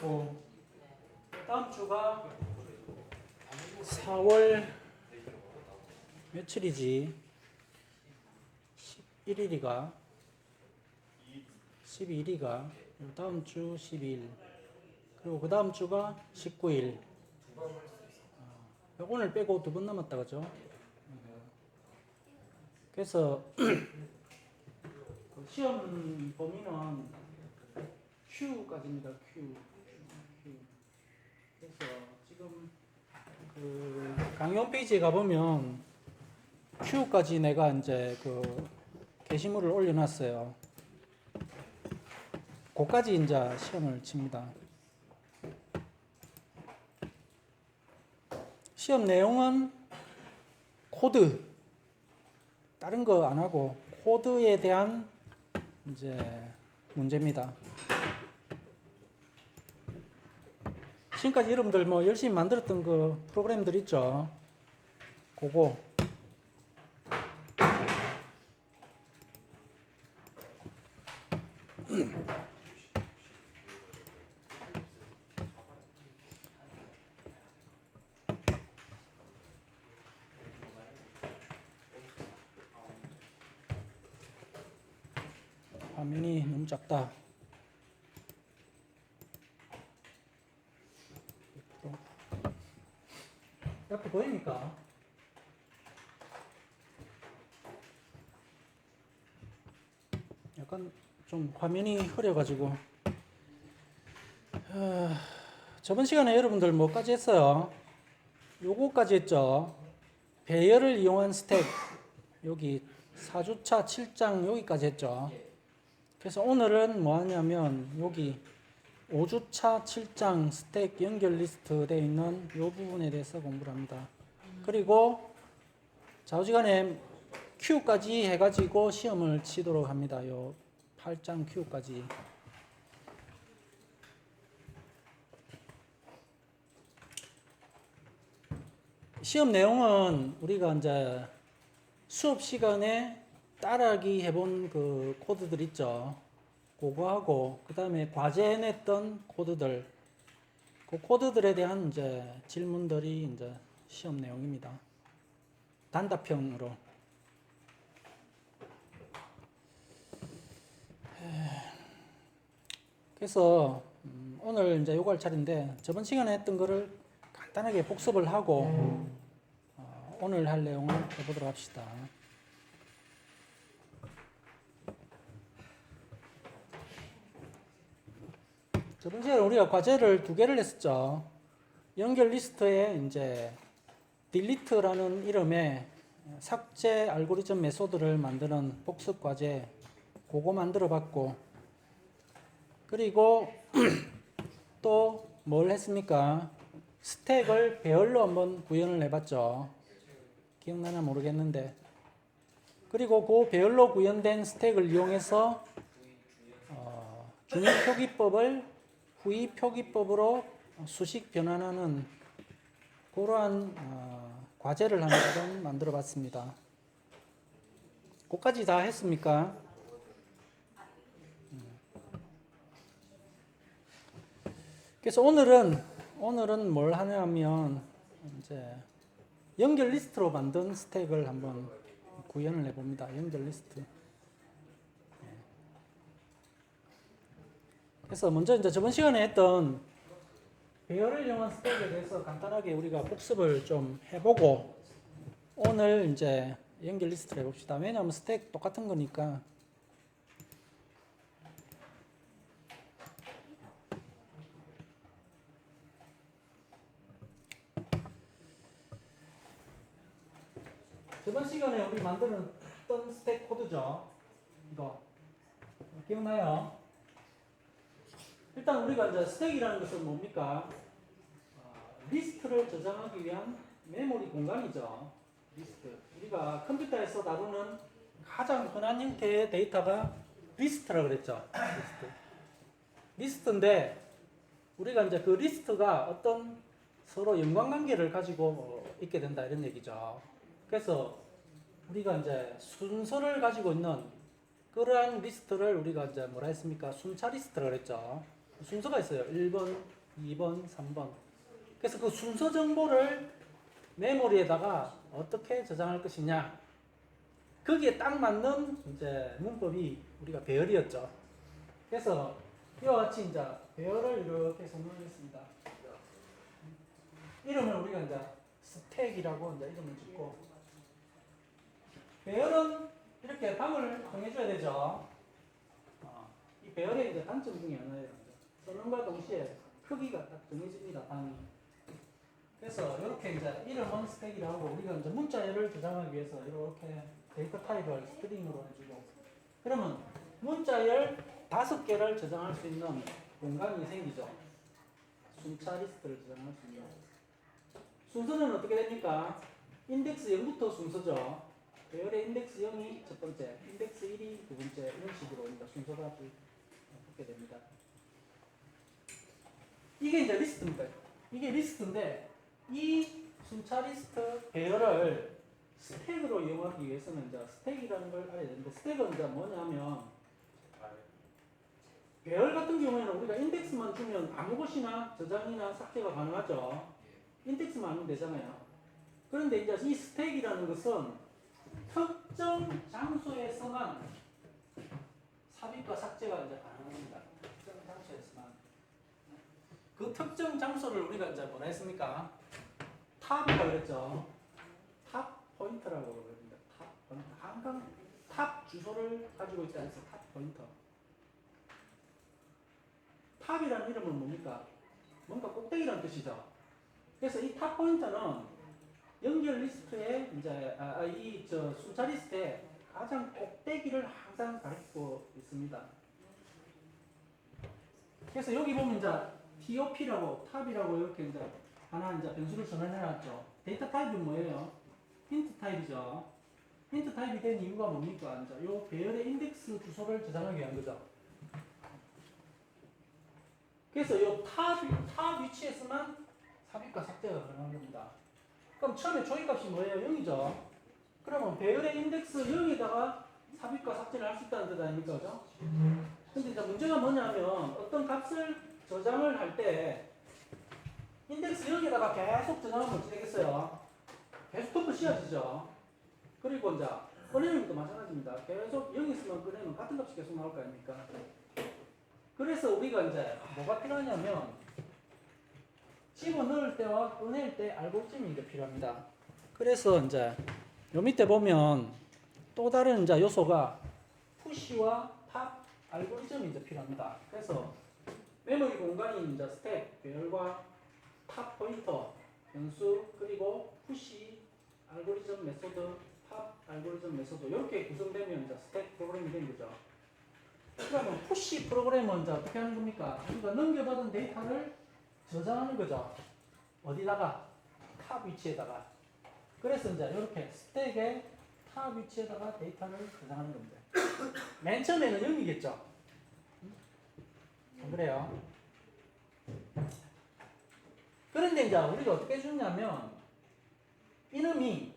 있고, 다음 주가 4월 며칠이지? 11일이가 12일이가 다음 주 12일, 그리고 그 다음 주가 19일. 오늘 빼고 2번 남았다, 그죠? 그래서 그 시험 범위는 Q까지입니다. Q. 그래서 지금 그 강의 홈페이지에 가보면 Q까지 내가 이제 그 게시물을 올려놨어요. 그까지 이제 시험을 칩니다. 시험 내용은 코드, 다른 거 안 하고 코드에 대한 이제 문제입니다. 지금까지 여러분들 뭐 열심히 만들었던 그 프로그램들 있죠. 그거 화면이 너무 작다. 옆에 보입니까? 약간 좀 화면이 흐려가지고. 저번 시간에 여러분들 뭐까지 했어요? 요거까지 했죠. 배열을 이용한 스택, 여기 4주차 7장 여기까지 했죠. 그래서 오늘은 뭐 하냐면 여기 5주차 7장 스택 연결 리스트 되어 있는 이 부분에 대해서 공부를 합니다. 그리고 좌우지간에 Q까지 해가지고 시험을 치도록 합니다. 요 8장 Q까지. 시험 내용은 우리가 이제 수업 시간에 따라하기 해본 그 코드들 있죠. 그거 하고, 그 다음에 과제 해냈던 코드들, 그 코드들에 대한 이제 질문들이 이제 시험 내용입니다. 단답형으로. 그래서 오늘 이제 요거 할 차례인데, 저번 시간에 했던 거를 간단하게 복습을 하고 오늘 할 내용을 해보도록 합시다. 저번 시간에 우리가 과제를 2개를 했었죠. 연결 리스트에 이제 딜리트라는 이름의 삭제 알고리즘 메소드를 만드는 복습 과제, 그거 만들어 봤고, 그리고 또 뭘 했습니까? 스택을 배열로 한번 구현을 해봤죠. 기억나나 모르겠는데. 그리고 그 배열로 구현된 스택을 이용해서 중위 표기법을 후위 표기법으로 수식 변환하는 그러한 과제를 하나 만들어 봤습니다. 그까지 다 했습니까? 그래서 오늘은 뭘 하냐면 이제 연결 리스트로 만든 스택을 한번 구현을 해봅니다. 연결 리스트. 그래서 먼저 이제 저번 시간에 했던 배열을 이용한 스택에 대해서 간단하게 우리가 복습을 좀 해보고 오늘 이제 연결 리스트를 해봅시다. 왜냐하면 스택 똑같은 거니까. 저번 시간에 우리 만들었던 스택 코드죠. 이거 기억나요? 일단 우리가 이제 스택이라는 것은 뭡니까? 리스트를 저장하기 위한 메모리 공간이죠. 리스트. 우리가 컴퓨터에서 다루는 가장 흔한 형태의 데이터가 리스트라고 그랬죠. 리스트인데 우리가 이제 그 리스트가 어떤 서로 연관관계를 가지고 있게 된다 이런 얘기죠. 그래서 우리가 이제 순서를 가지고 있는 그러한 리스트를 우리가 이제 뭐라 했습니까? 순차 리스트라고 그랬죠. 순서가 있어요. 1번, 2번, 3번. 그래서 그 순서 정보를 메모리에다가 어떻게 저장할 것이냐. 거기에 딱 맞는 이제 문법이 우리가 배열이었죠. 그래서 이와 같이 이제 배열을 이렇게 설명하겠습니다. 이름을 우리가 이제 스택이라고 이제 이름을 짓고, 배열은 이렇게 방을 정해줘야 되죠. 이 배열의 이제 단점 중에 하나예요. 써는과 동시에 크기가 딱 정해집니다. 방이. 그래서 이렇게 이제 이름은 스택이라고 하고, 우리가 이제 문자열을 저장하기 위해서 이렇게 데이터 타입을 스트링으로 해주고, 그러면 문자열 5개를 저장할 수 있는 공간이 생기죠. 순차 리스트를 저장할 수 있는. 순서는 어떻게 됩니까? 인덱스 0부터 순서죠. 배열의 인덱스 0이 첫 번째, 인덱스 1이 두 번째, 이런 식으로 순서가 붙게 됩니다. 이게 이제 리스트입니다. 이게 리스트인데, 이 순차 리스트 배열을 스택으로 이용하기 위해서는 이제 스택이라는 걸 알아야 되는데, 스택은 이제 뭐냐면, 배열 같은 경우에는 우리가 인덱스만 주면 아무 곳이나 저장이나 삭제가 가능하죠. 인덱스만 하면 되잖아요. 그런데 이제 이 스택이라는 것은 특정 장소에서만 삽입과 삭제가 이제 가능합니다. 특정 장소에서만. 그 특정 장소를 우리가 이제 뭐라 했습니까? 탑이라고 그랬죠. 탑 포인터라고 그럽니다. 탑 포인터. 항상 탑 주소를 가지고 있다 해서 탑 포인터. 탑이라는 이름은 뭡니까? 뭔가 꼭대기라는 뜻이죠. 그래서 이 탑 포인터는 연결 리스트에 이제 순차 리스트에 가장 꼭대기를 항상 가리키고 있습니다. 그래서 여기 보면 이제 TOP라고 탑이라고 이렇게 이제 하나 이제 변수를 전환해놨죠. 데이터 타입이 뭐예요? 힌트 타입이죠. 힌트 타입이 된 이유가 뭡니까? 이제 요 배열의 인덱스 주소를 저장하기 위한 거죠. 그래서 요 탑 위치에서만 삽입과 삭제가 가능한 겁니다. 그럼 처음에 조이값이 뭐예요? 0이죠. 그러면 배열의 인덱스 0에다가 삽입과 삭제를 할 수 있다는 뜻 아닙니까? 그죠? 근데 이제 문제가 뭐냐면 어떤 값을 저장을 할 때 인덱스 0에다가 계속 저장하면 어떻게 되겠어요? 계속 톱을 씌워지죠. 그리고 이제 꺼내는 것도 마찬가지입니다. 계속 0 있으면 꺼내면 같은 값이 계속 나올 거 아닙니까? 그래서 우리가 이제 뭐가 필요하냐면 집어넣을 때와 꺼낼 때 알고리즘이 이제 필요합니다. 그래서 이제 요 밑에 보면 또 다른 이제 요소가 푸시와 팝 알고리즘이 이제 필요합니다. 그래서 메모리 공간인 이제 스택, 배열과 탑 포인터, 변수, 그리고 푸시 알고리즘 메소드, 팝 알고리즘 메소드 이렇게 구성되면 이제 스택 프로그램이 된 거죠. 그러면 푸시 프로그램은 이제 어떻게 하는 겁니까? 우리가 넘겨받은 데이터를 저장하는 거죠. 어디다가? 탑 위치에다가. 그래서 이제 이렇게 스택의 탑 위치에다가 데이터를 저장하는 겁니다. 맨 처음에는 0이겠죠. 안 그래요? 그런데 이제 우리가 어떻게 주냐면 이놈이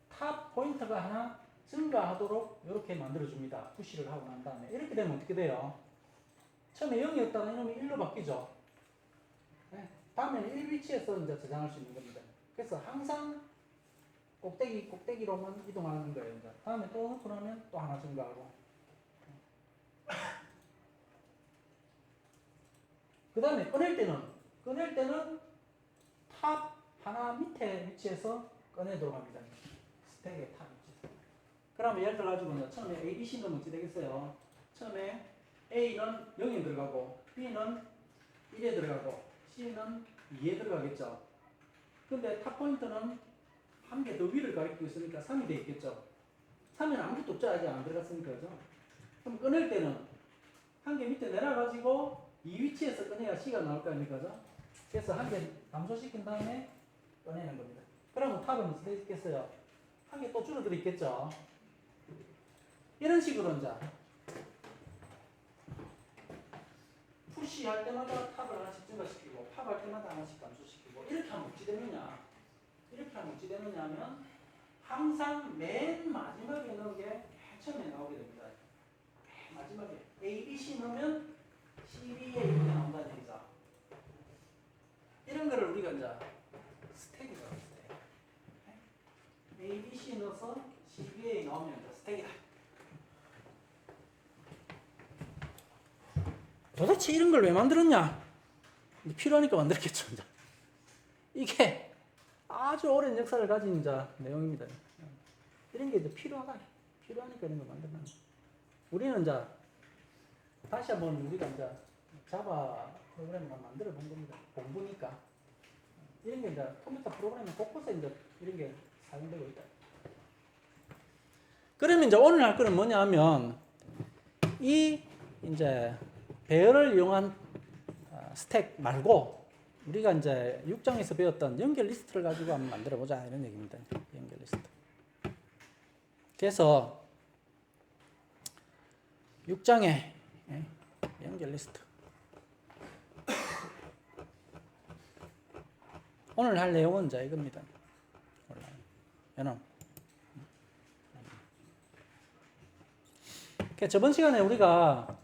탑 포인터가 하나 증가하도록 이렇게 만들어줍니다. 푸시를 하고 난 다음에. 이렇게 되면 어떻게 돼요? 처음에 0이었다가 이놈이 1로 바뀌죠. 네. 다음에는 1 위치에서 이제 저장할 수 있는 겁니다. 그래서 항상 꼭대기로만 이동하는 거예요. 이제. 다음에 또 넣고 나면 또 하나 증가하고. 그 다음에 꺼낼 때는 탑 하나 밑에 위치에서 꺼내도록 합니다. 스택의 탑 위치에서. 그러면 예를 들어가지고 처음에 A, B, C는 어찌 되겠어요? 처음에 A는 0에 들어가고 B는 1에 들어가고 C는 2에 들어가겠죠. 근데 탑 포인터는 한 개 더 위를 가리키고 있으니까 3이 되어 있겠죠. 3에는 아무것도 없죠. 아직 안 들어갔으니까. 그죠? 그럼 꺼낼 때는 한 개 밑에 내려가지고 이 위치에서 꺼내야 C가 나올 거 아닙니까? 그죠? 그래서 한 개 감소시킨 다음에 꺼내는 겁니다. 그러면 탑은 어떻게 되겠어요? 한 개 또 줄어들어 있겠죠. 이런 식으로 이제 푸시할 때마다 탑을 하나씩 증가시키고 팝할 때마다 하나씩 감소시키고 이렇게 하면 어찌 되느냐? 이렇게 하면 어찌 되느냐 하면 항상 맨 마지막에 넣은 게 맨 처음에 나오게 됩니다. 맨 마지막에 A, B, C 넣으면 C, B에 이렇게 나옵니다. 우리가 이제 스택이죠. 스택. A, B, C 넣어서 CBA 나오면 이제 스택이다. 도대체 이런 걸 왜 만들었냐? 필요하니까 만들었겠죠. 이제. 이게 아주 오랜 역사를 가진 이제 내용입니다. 이런 게 이제 필요하니까 이런 걸 만들는 거예요. 우리는 이제 다시 한번 우리가 이제 자바 프로그램을 만들어 본 겁니다. 공부니까. 이런 게 이제 컴퓨터 프로그램 곳곳에 이제 이런 게 사용되고 있다. 그러면 이제 오늘 할 거는 뭐냐 하면 이 이제 배열을 이용한 스택 말고 우리가 이제 6장에서 배웠던 연결 리스트를 가지고 한번 만들어 보자 이런 얘기입니다. 연결 리스트. 그래서 6장에 연결 리스트. 오늘 할 내용은 이제 이겁니다. 연합. 저번 시간에 우리가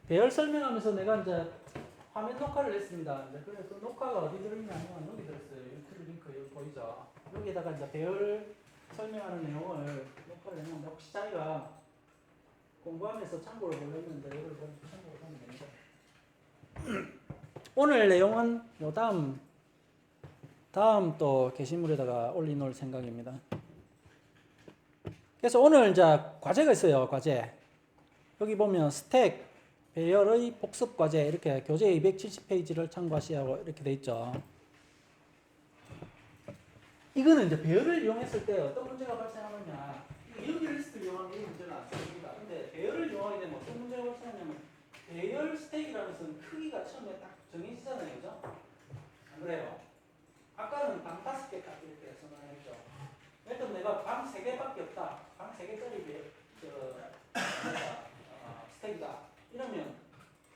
배열 설명하면서 내가 이제 화면 녹화를 했습니다. 그래서 그 녹화가 어디 들어있냐면 여기 들었어요. 유튜브 링크 여기 보이죠? 여기에다가 이제 배열 설명하는 내용을 녹화를 했는데 혹시 자기가 공부하면서 참고를 보려는데 이걸 참고를 하면 됩니다. 오늘 내용은 요 다음 또 게시물에다가 올려놓을 생각입니다. 그래서 오늘 이제 과제가 있어요. 과제. 여기 보면 스택 배열의 복습 과제 이렇게 교재 270페이지를 참고하시라고 이렇게 돼 있죠. 이거는 이제 배열을 이용했을 때 어떤 문제가 발생하느냐. 연결 리스트를 이용하면 이 문제는 안 생깁니다. 근데 배열을 이용하게 되면 어떤 문제가 발생하냐면 배열 스택이라는 것은 크기가 처음에 딱 정해지잖아요. 그죠? 안 그래요? 아까는 방 5개 딱 이렇게 선언했죠. 예를 들면 내가 방 3개밖에 없다. 방 3개짜리 스택이다. 이러면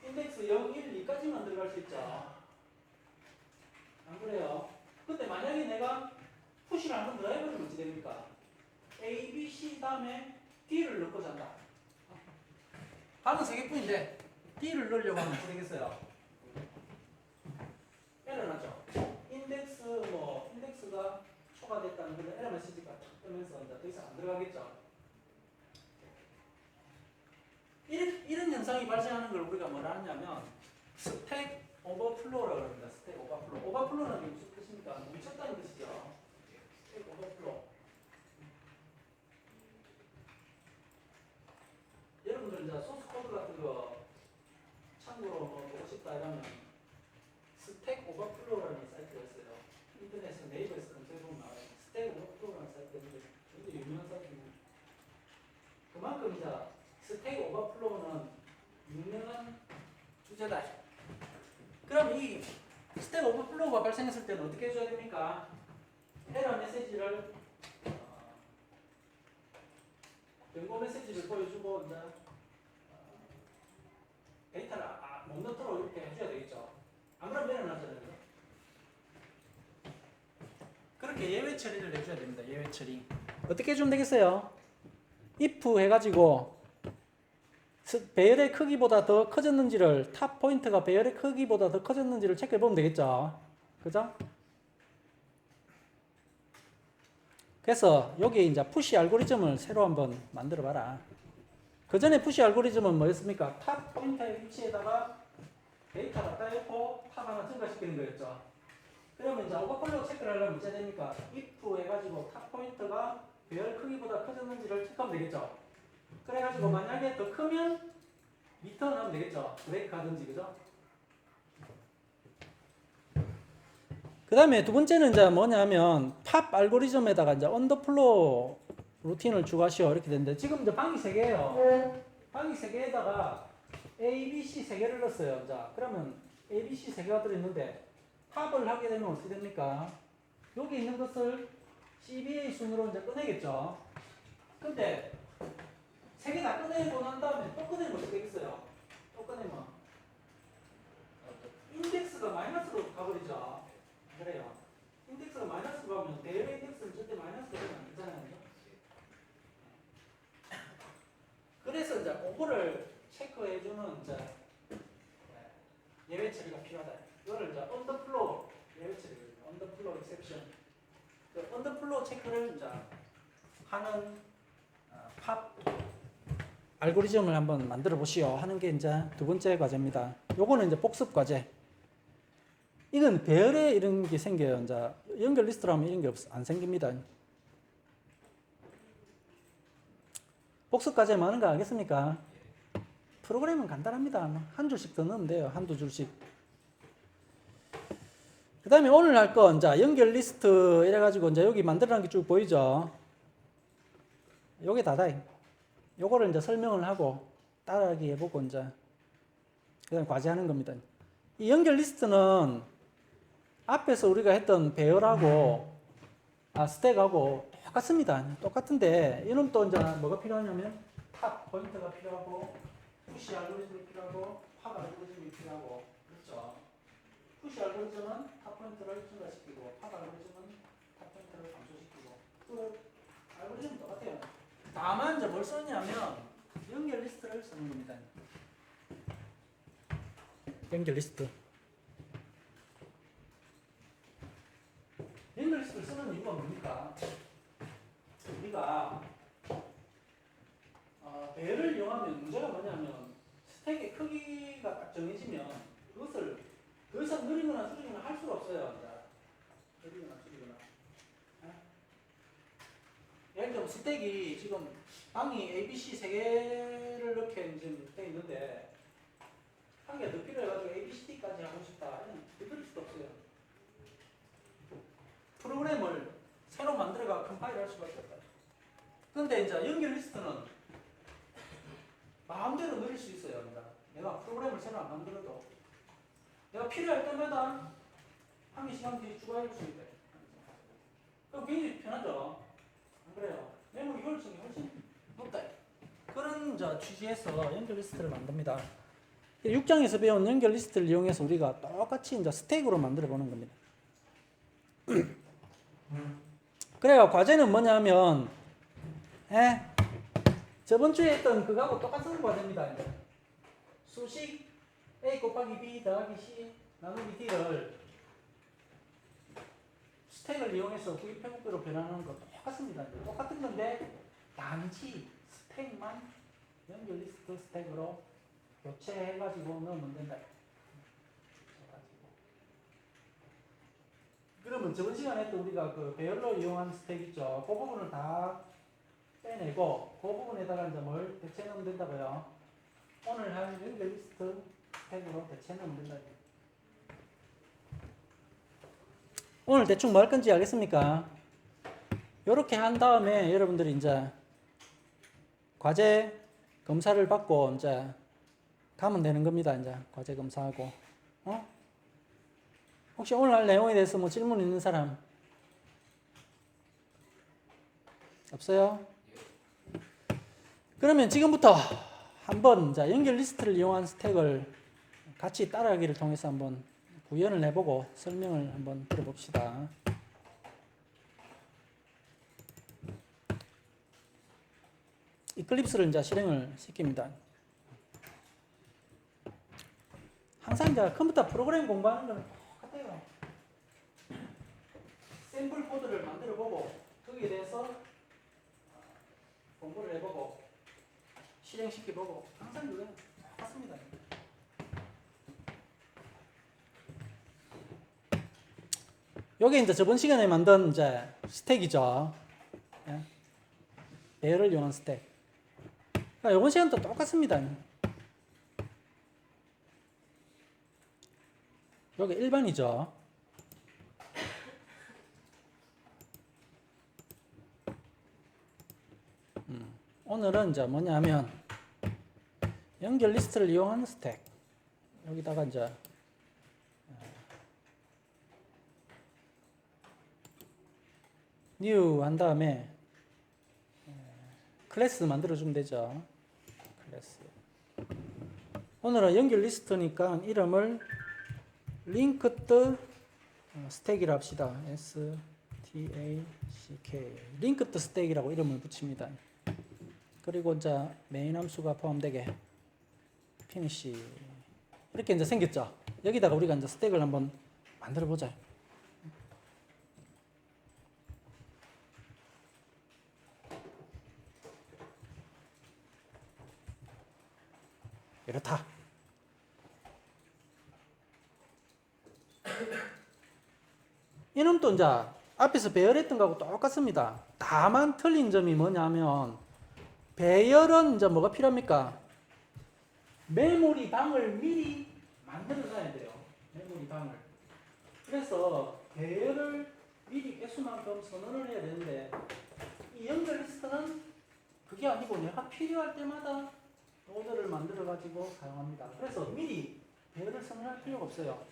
인덱스 0, 1, 2까지만 들어갈 수 있죠. 안 그래요? 근데 만약에 내가 푸시를 한 번 더 해버리면 어떻게 됩니까? A, B, C 다음에 D를 넣고자 한다. 방은 3개뿐인데 D를 넣으려고 하면 어떻게 되겠어요? 에러 나죠? 인덱스가 초과됐다는 그런 에러 메시지가 뜨면서 이제 더 이상 안 들어가겠죠? 이런 현상이 발생하는 걸 우리가 뭐라 하냐면 스택 오버플로우라고 합니다. 스택 오버플로우. 오버플로우는 무슨 뜻입니까? 뭉쳤다는 뜻이죠. 스택 오버플로우. 여러분들 이제 소스 코드 같은 거 참고로 뭐 보고 싶다 이러면 스택 오버플로우라는 사이트가 있어요. 인터넷에서 네이버에서 검색해보면 나와요. 스택 오버플로우라는 사이트가 있는데 굉장히 유명한 사이트입니다. 그만큼 이제 스택 오버플로우는 유명한 주제다. 그럼 이 스택 오버플로우가 발생했을 때는 어떻게 해줘야 됩니까? 에러 메시지를 경고 메시지를 보여주고 이제 데이터를 못 넣도록 이렇게 해줘야 되겠죠. 안 그러면 에러 나잖아요. 그렇게 예외 처리를 해줘야 됩니다. 예외 처리. 어떻게 해주면 되겠어요? if 해가지고 배열의 크기보다 더 커졌는지를 탑 포인트가 배열의 크기보다 더 커졌는지를 체크해 보면 되겠죠. 그죠? 그래서 여기 이제 푸시 알고리즘을 새로 한번 만들어 봐라. 그 전에 푸시 알고리즘은 뭐였습니까? 탑 포인터의 위치에다가 데이터 갖다 놓고 탑 하나 증가시키는 거였죠. 그러면 이제 오버플로우 체크를 하려면 어떻게 됩니까? if 해가지고 탑 포인트가 배열 크기보다 커졌는지를 체크하면 되겠죠. 그래가지고 만약에 더 크면 리턴 하면 되겠죠. 브레이크 하든지, 그죠? 그 다음에 두 번째는 이제 뭐냐면 팝 알고리즘에다가 이제 언더플로우 루틴을 추가시오 이렇게 되는데 지금 이제 방이 3개예요. 방이 3개에다가 A, B, C 3개를 넣었어요. 자, 그러면 A, B, C 3개가 들어있는데 팝을 하게 되면 어떻게 됩니까? 여기 있는 것을 CBA 순으로 이제 꺼내겠죠. 근데 3개 다 꺼내고 난 다음에 또 꺼내면 어떻게 되겠어요? 또 꺼내면 인덱스가 마이너스로 가버리죠. 그래요. 인덱스가 마이너스로 가면 배열의 인덱스는 절대 마이너스가 되면 안 되잖아요. 그래서 이제 그거를 체크해주는 이제 예외 처리가 필요하다. 이거를 이제 언더플로우 예외 처리를 언더플로우 exception. 그 언더플로우 체크를 이제 하는 팝 알고리즘을 한번 만들어 보시오 하는 게 이제 두 번째 과제입니다. 요거는 이제 복습 과제. 이건 배열에 이런 게 생겨요. 이제 연결 리스트로 하면 이런 게 안 생깁니다. 복습 과제 많은 거 알겠습니까? 프로그램은 간단합니다. 한 줄씩 더 넣으면 돼요. 한두 줄씩. 그 다음에 오늘 할 거, 이제 연결 리스트 이래가지고 이제 여기 만들어놓은 게 쭉 보이죠? 요게 다다. 요거를 이제 설명을 하고 따라하기 해보고 이제 그 다음에 과제하는 겁니다. 이 연결 리스트는 앞에서 우리가 했던 배열하고 스택하고 똑같습니다. 똑같은데 이놈 또 이제 뭐가 필요하냐면 탑 포인터가 필요하고 푸시 알고리즘이 필요하고 팝 알고리즘이 필요하고 그렇죠. 푸시 알고리즘은 탑 포인터를 증가시키고 팝 알고리즘은 탑 포인터를 감소시키고 그 알고리즘은 똑같아요. 다만 이제 뭘 쓰느냐면 연결 리스트를 쓰는 겁니다. 연결 리스트. 연결 리스트를 쓰는 이유가 뭡니까? 우리가 배열을 이용하면 문제가 뭐냐면 스택의 크기가 딱 정해지면 그것을 더 이상 늘리거나 줄이거나 할 수가 없어요. 늘리거나 줄이거나. 예를 들면 스택이 지금 방이 ABC 3개를 넣게 지금 돼 있는데 한 개 더 필요해가지고 ABCD까지 하고 싶다. 이런 그럴 수도 없어요. 프로그램을 새로 만들어가 컴파일 할 수밖에 없다. 그런데 이제 연결 리스트는 마음대로 늘릴 수 있어요. 그러니까 내가 프로그램을 새로 안 만들어도 내가 필요할 때마다 한 개씩 한 개씩 추가해 줄 수 있다. 그럼 굉장히 편하죠. 안 그래요? 메모리 효율성이 훨씬 높다. 그런 취지에서 연결 리스트를 만듭니다. 6장에서 배운 연결 리스트를 이용해서 우리가 똑같이 이제 스택으로 만들어 보는 겁니다. 그래요. 과제는 뭐냐면, 저번 주에 했던 그거하고 똑같은 과제입니다. 이제. 수식 A 곱하기 B 더하기 C 나누기 D를 스택을 이용해서 구입해먹기로 변하는 거 똑같습니다. 똑같은 건데, 단지 스택만 연결 리스트 스택으로 교체해가지고 넣으면 된다. 그러면 저번 시간에 또 우리가 그 배열로 이용한 스택 있죠. 그 부분을 다 빼내고 그 부분에다가 이제 뭘 대체 넣으면 된다고요. 오늘 할 연결 리스트 스택으로 대체 넣으면 된다. 오늘 대충 뭐 할 건지 알겠습니까? 이렇게 한 다음에 여러분들이 이제 과제 검사를 받고 이제 가면 되는 겁니다. 이제 과제 검사하고. 혹시 오늘 할 내용에 대해서 뭐 질문 있는 사람? 없어요? 그러면 지금부터 한번 연결 리스트를 이용한 스택을 같이 따라하기를 통해서 한번 구현을 해보고 설명을 한번 들어봅시다. 이클립스를 이제 실행을 시킵니다. 항상 이제 컴퓨터 프로그램 공부하는 거는 똑같아요. 샘플 코드를 만들어 보고 거기에 대해서 공부를 해보고 실행시켜 보고 항상 그거는 똑같습니다. 요게 이제 저번 시간에 만든 이제 스택이죠. 배열을 이용한 스택. 그러니까 이번 시간도 똑같습니다. 요게 일반이죠. 오늘은 이제 뭐냐면 연결 리스트를 이용한 스택. 여기다가 이제 new 한 다음에 클래스 만들어주면 되죠. 클래스. 오늘은 연결 리스트니까 이름을 linked stack이라 합시다. stack. linked stack이라고 이름을 붙입니다. 그리고 이제 메인 함수가 포함되게 finish. 이렇게 이제 생겼죠. 여기다가 우리가 이제 스택을 한번 만들어 보자. 이놈도 이제 앞에서 배열했던 거하고 똑같습니다. 다만 틀린 점이 뭐냐면 배열은 이제 뭐가 필요합니까? 메모리 방을 미리 만들어 놔야 돼요. 메모리 방을. 그래서 배열을 미리 개수만큼 선언을 해야 되는데 이 연결 리스트는 그게 아니고 내가 필요할 때마다 노드를 만들어 가지고 사용합니다. 그래서 미리 배열을 선언할 필요가 없어요.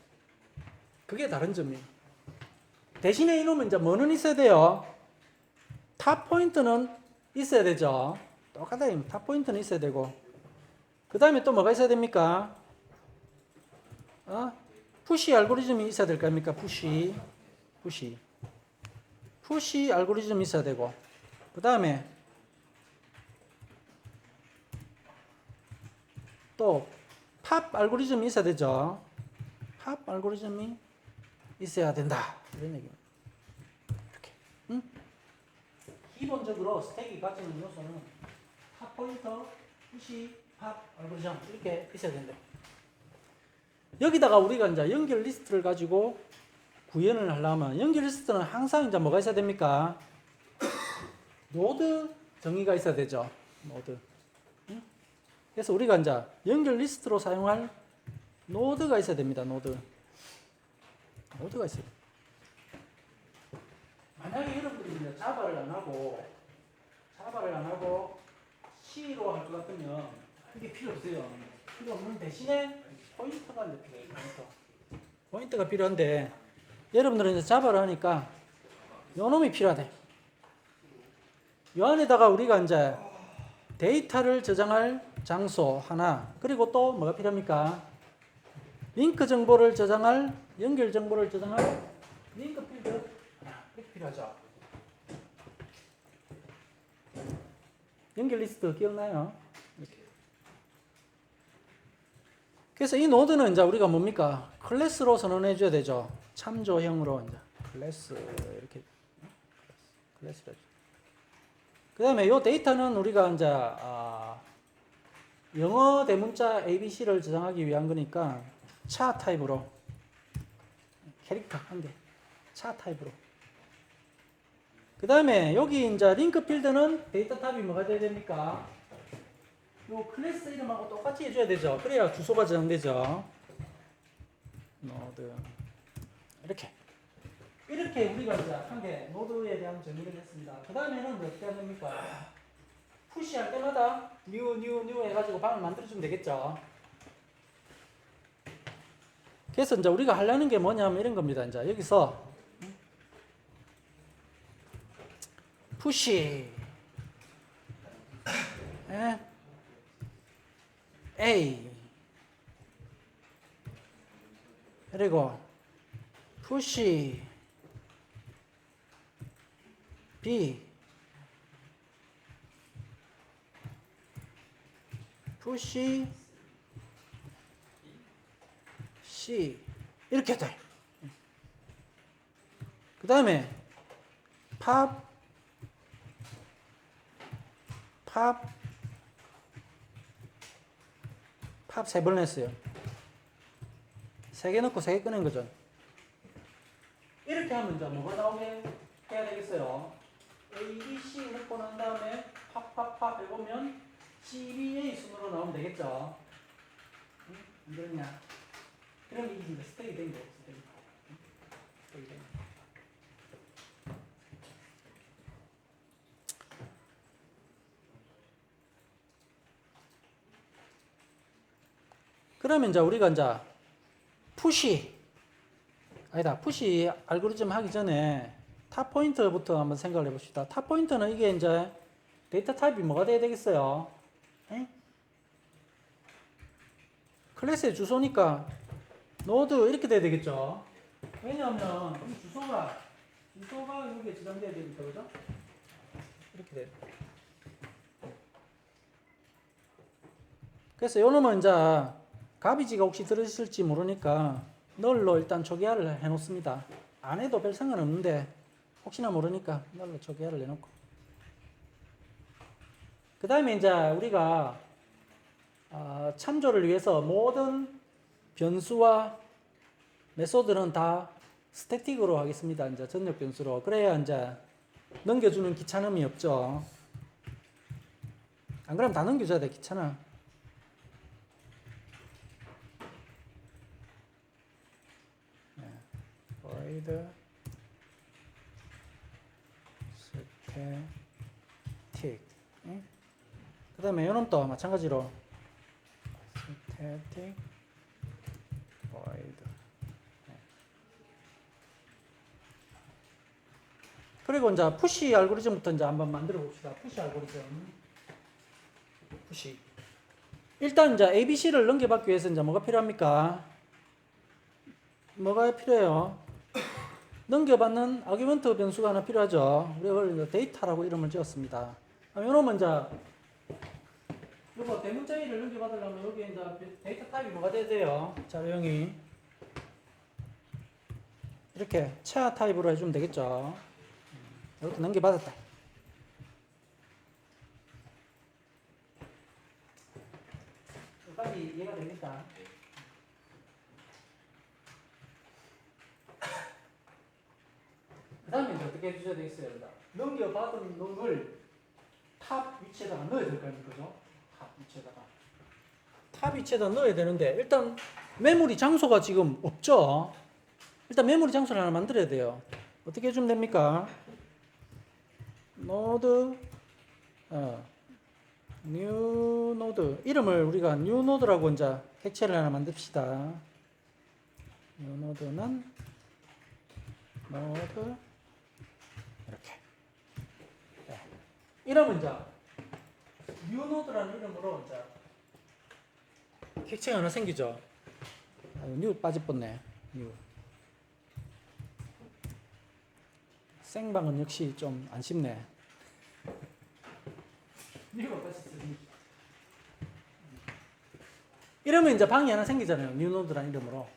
그게 다른 점이에요. 대신에 이놈은 이제 뭐는 있어야 돼요? 탑 포인트는 있어야 되죠. 똑같아요. 탑 포인트는 있어야 되고. 그 다음에 또 뭐가 있어야 됩니까? 푸시 알고리즘이 있어야 될 거 아닙니까? 푸시 알고리즘이 있어야 되고. 그 다음에 또 팝 알고리즘이 있어야 되죠. 팝 알고리즘이 있어야 된다. 이런 얘기입니다. 이렇게. 응? 기본적으로 스택이 가지는 요소는 탑 포인터, 푸시, 팝 알고리즘 이렇게 있어야 된다. 여기다가 우리가 이제 연결 리스트를 가지고 구현을 하려면 연결 리스트는 항상 이제 뭐가 있어야 됩니까? 노드 정의가 있어야 되죠. 노드. 응? 그래서 우리가 이제 연결 리스트로 사용할 노드가 있어야 됩니다. 노드가 있어요. 만약에 여러분들이 이제 자바를 안 하고 C로 할 것 같으면 그게 필요 없어요. 필요 없는 대신에 포인터가 이제 필요해요. 포인터가 필요한데 여러분들은 이제 자바를 하니까 요 놈이 필요하대. 요 안에다가 우리가 이제 데이터를 저장할 장소 하나, 그리고 또 뭐가 필요합니까? 링크 정보를 저장할, 연결 정보를 저장할 링크 필드 하나, 이렇게 필요하죠. 연결 리스트 기억나요? 이렇게. 그래서 이 노드는 이제 우리가 뭡니까? 클래스로 선언해 줘야 되죠. 참조형으로 이제 클래스 이렇게 클래스로. 그 다음에 이 데이터는 우리가 이제 영어 대문자 ABC를 저장하기 위한 거니까 차 타입으로 캐릭터 한 개, 차 타입으로. 그 다음에 여기 이제 링크 필드는 데이터 탑이 뭐가 돼야 됩니까? 요 클래스 이름하고 똑같이 해줘야 되죠. 그래야 주소가 저장되죠. 노드 이렇게 우리가 이제 한 개 노드에 대한 정의를 했습니다. 그 다음에는 어떻게 해야 됩니까? 푸시할 때마다 new 해가지고 방을 만들어주면 되겠죠. 그래서 이제 우리가 하려는 게 뭐냐면 이런 겁니다. 이제 여기서 푸시 A 그리고 푸시 B 푸시 C 이렇게 돼. 그 다음에 팝 세 번 했어요. 3개 넣고 3개 꺼낸 거죠. 이렇게 하면 이제 뭐가 나오게 해야 되겠어요? A, B, C 넣고 난 다음에 팝 해보면 CBA 순으로 나오면 되겠죠. 응? 안 그러냐? 그럼 이게 이제 스택이 된 거예요. 스택이 된 거. 그러면 이제 우리가 이제 푸시 알고리즘 하기 전에 탑 포인트부터 한번 생각을 해봅시다. 탑 포인트는 이게 이제 데이터 타입이 뭐가 돼야 되겠어요? 에? 클래스의 주소니까 노드 이렇게 돼야 되겠죠. 왜냐하면 이 주소가 여기에 저장돼야 되니까, 그죠? 이렇게 돼요. 그래서 요 놈은 이제 가비지가 혹시 들어있을지 모르니까 널로 일단 초기화를 해놓습니다. 안 해도 별 상관없는데 혹시나 모르니까 널로 초기화를 해놓고, 그 다음에 이제 우리가 참조를 위해서 모든 변수와 메소드는 다 스태틱으로 하겠습니다. 이제 전역 변수로. 그래야 이제 넘겨주는 귀찮음이 없죠. 안 그러면 다 넘겨줘야 돼. 귀찮아. void static. 그 다음에 이놈도 마찬가지로 static void. 그리고 이제 푸시 알고리즘부터 이제 한번 만들어 봅시다. 푸시 알고리즘. 푸시. 일단 이제 ABC를 넘겨받기 위해서 이제 뭐가 필요합니까? 뭐가 필요해요? 넘겨받는 아규먼트 변수가 하나 필요하죠. 우리가 이걸 데이터라고 이름을 지었습니다. 이놈은 이제 이거 대문자위를 넘겨받으려면 여기 이제 데이터 타입이 뭐가 돼야 돼요? 자료형이 이렇게 차 타입으로 해주면 되겠죠. 이렇게 넘겨받았다. 여기까지 이해가 됩니까? 그 다음에 어떻게 해주셔야 되겠어요? 넘겨받은 놈을 탑 위치에다가 넣어야 될 거 아닙니까? 그죠? 탑 위치에다가. 탑 위치에다 넣어야 되는데, 일단 메모리 장소가 지금 없죠? 일단 메모리 장소를 하나 만들어야 돼요. 어떻게 해주면 됩니까? 노드, new 노드. 이름을 우리가 new 노드라고 이제 객체를 하나 만듭시다. new 노드는 노드, 이렇게. 네. 이러면 이제 new 노드라는 이름으로 이제 객체가 하나 생기죠. new 빠질 뻔네. new. 생방은 역시 좀 안 쉽네. new가 다시 쓰니. 이러면 이제 방이 하나 생기잖아요. new 노드라는 이름으로.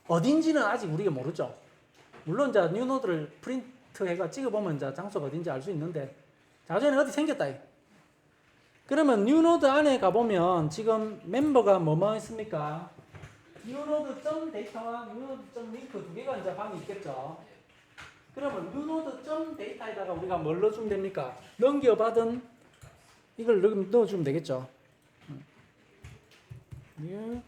어딘지는 아직 우리가 모르죠. 물론 이제 new 노드를 프린트해가 찍어보면 이제 장소가 어딘지 알 수 있는데, 자전에 어디 생겼다. 그러면 new 노드 안에 가보면 지금 멤버가 뭐뭐 있습니까? new node.data와 new node.link 두 개가 이제 방이 있겠죠. 그러면 new node.data에다가 우리가 뭘 넣어주면 됩니까? 넘겨받은 이걸 넣어주면 되겠죠. new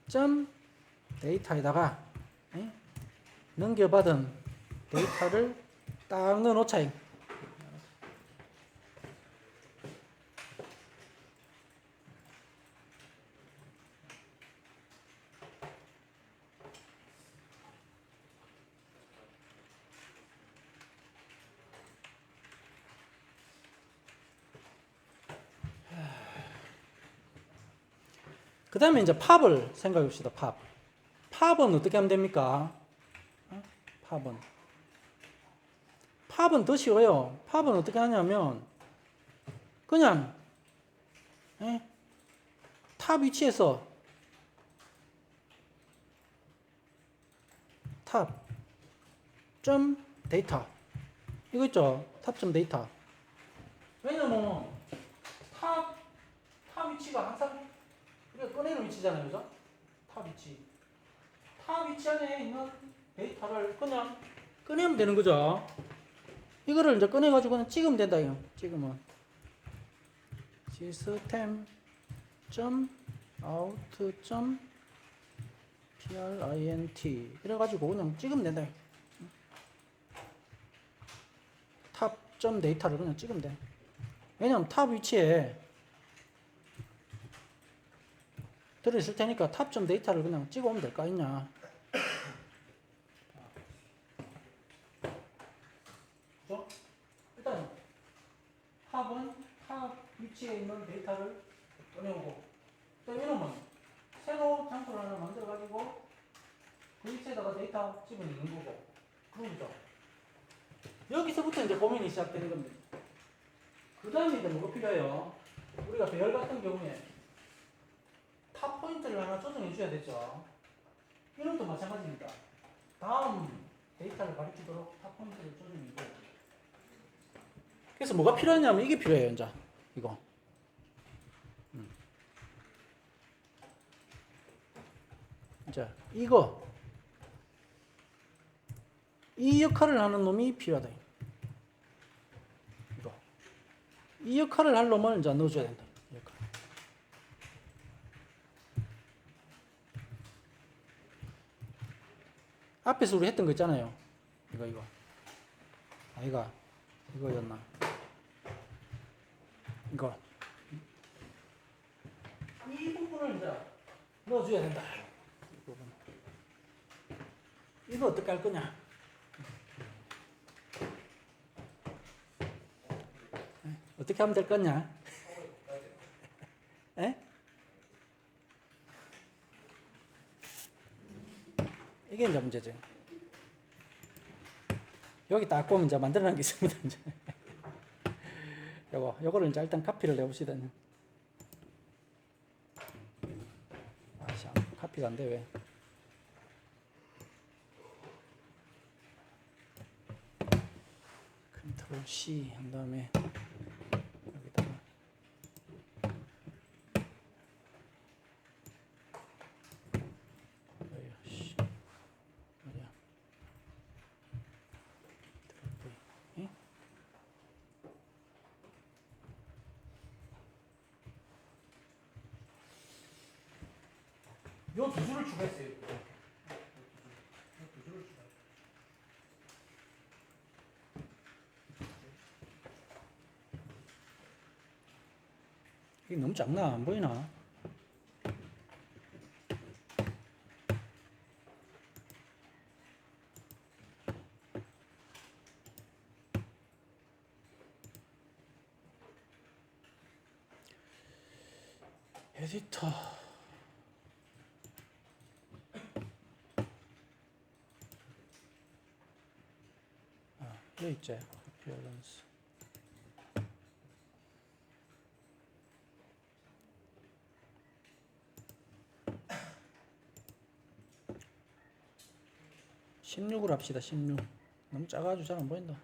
node.data에다가 넘겨받은 데이터를 딱 넣어놓자. 그 다음에 이제 팝을 생각해 봅시다. 팝은 어떻게 하면 됩니까? 팝은 더 쉬워요. 팝은 어떻게 하냐면 그냥 탑 위치에서 탑.데이터 이거 있죠? 탑.데이터. 왜냐면 탑 위치가 항상 우리가 꺼내는 위치잖아요. 그죠? 탑 위치. 탑 위치 안에 있는 데이터를 그냥 꺼내면 되는 거죠. 이거를 이제 꺼내가지고 그냥 찍으면 된다. 이거. 찍으면. system.out.print 이래가지고 그냥 찍으면 된다. 탑.데이터를 그냥 찍으면 돼. 왜냐면 탑 위치에 들어있을 테니까 탑.데이터를 그냥 찍어오면 될 거 아니냐. 그죠? 일단 탑은 탑 위치에 있는 데이터를 꺼내오고, 또 이놈은 새로 장소를 하나 만들어가지고 그 위치에다가 데이터 집어넣는 거고, 그런 거죠. 여기서부터 이제 고민이 시작되는 겁니다. 그 다음에 이제 뭐가 필요해요? 우리가 배열 같은 경우에 탑 포인트를 하나 조정해 줘야 되죠. 이놈도 마찬가지입니다. 다음 데이터를 가리키도록 탑 포인트를 조정해 줘. 그래서 뭐가 필요하냐면 이게 필요해요. 이제 이거. 자, 이 역할을 하는 놈이 필요하다. 이 역할을 할 놈을 이제 넣어줘야 된다. 이 역할. 앞에서 우리 했던 거 있잖아요. 이거. 아이가 이거였나? 이거. 이 부분을 이제 넣어줘야 된다. 이 부분. 이거 어떻게 할 거냐? 어떻게 하면 될 거냐? 에? 이게 이제 문제죠. 여기 딱 보면 이제 만들어놓은 게 있습니다. 이제. 요거를 이제 일단 카피를 해봅시다. 카피가 안 돼, 왜? 컨트롤 C 한 다음에 여기다가 요 두 줄을 추가했어요. 이게 너무 작나? 안 보이나? 에디터. 여기 있지. appearance. (16) 으로 합시다. 16. 너무 작아가지고 잘 안 보인다.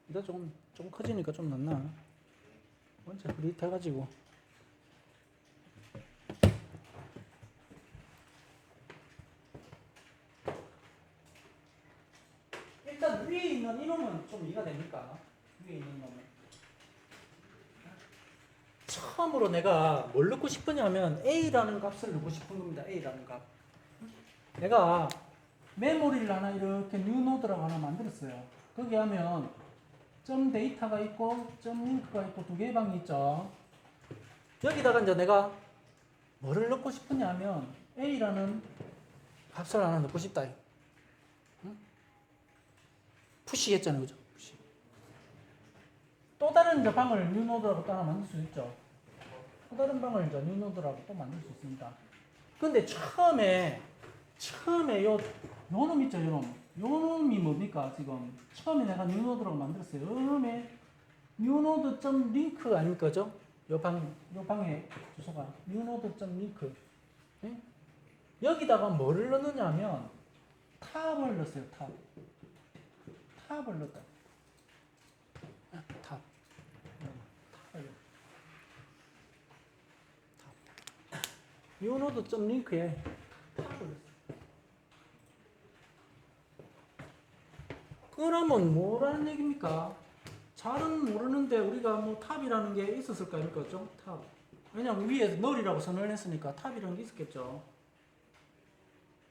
이거 좀 커지니까 좀 낫나? 먼저 그립 해가지고. 일단 위에 있는 이놈은 좀 이해가 됩니까? 위에 있는 놈은. 처음으로 내가 뭘 넣고 싶으냐면 A라는 값을 넣고 싶은 겁니다. A라는 값. 내가 메모리를 하나 이렇게 뉴노드라고 하나 만들었어요. 거기 하면 점 데이터가 있고 점 링크가 있고 두 개의 방이 있죠. 여기다가 이제 내가 뭐를 넣고 싶으냐면 A라는 값을 하나 넣고 싶다. 응? 푸시 했잖아요. 그죠? 푸시. 또 다른 이제 방을 뉴노드라고 또 하나 만들 수 있죠. 또 다른 방을 이제 뉴노드라고 또 만들 수 있습니다. 근데 처음에 요 놈 있죠, 요 놈. 요 놈이 뭡니까, 지금? 처음에 내가 뉴노드라고 만들었어요. 요 놈에 뉴노드.link 아닙니까, 죠? 요 방의 주소가 뉴노드.link. 네? 여기다가 뭐를 넣느냐면 탑을 넣었어요, 탑. 탑을 넣었다. 탑. 뉴노드.link에 탑을 넣었어요. 그러면 뭐라는 얘기입니까? 잘은 모르는데 우리가 뭐 탑이라는 게 있었을 거 아닙니까? 좀 탑. 왜냐면 위에 널이라고 선언을 했으니까 탑이라는 게 있었겠죠.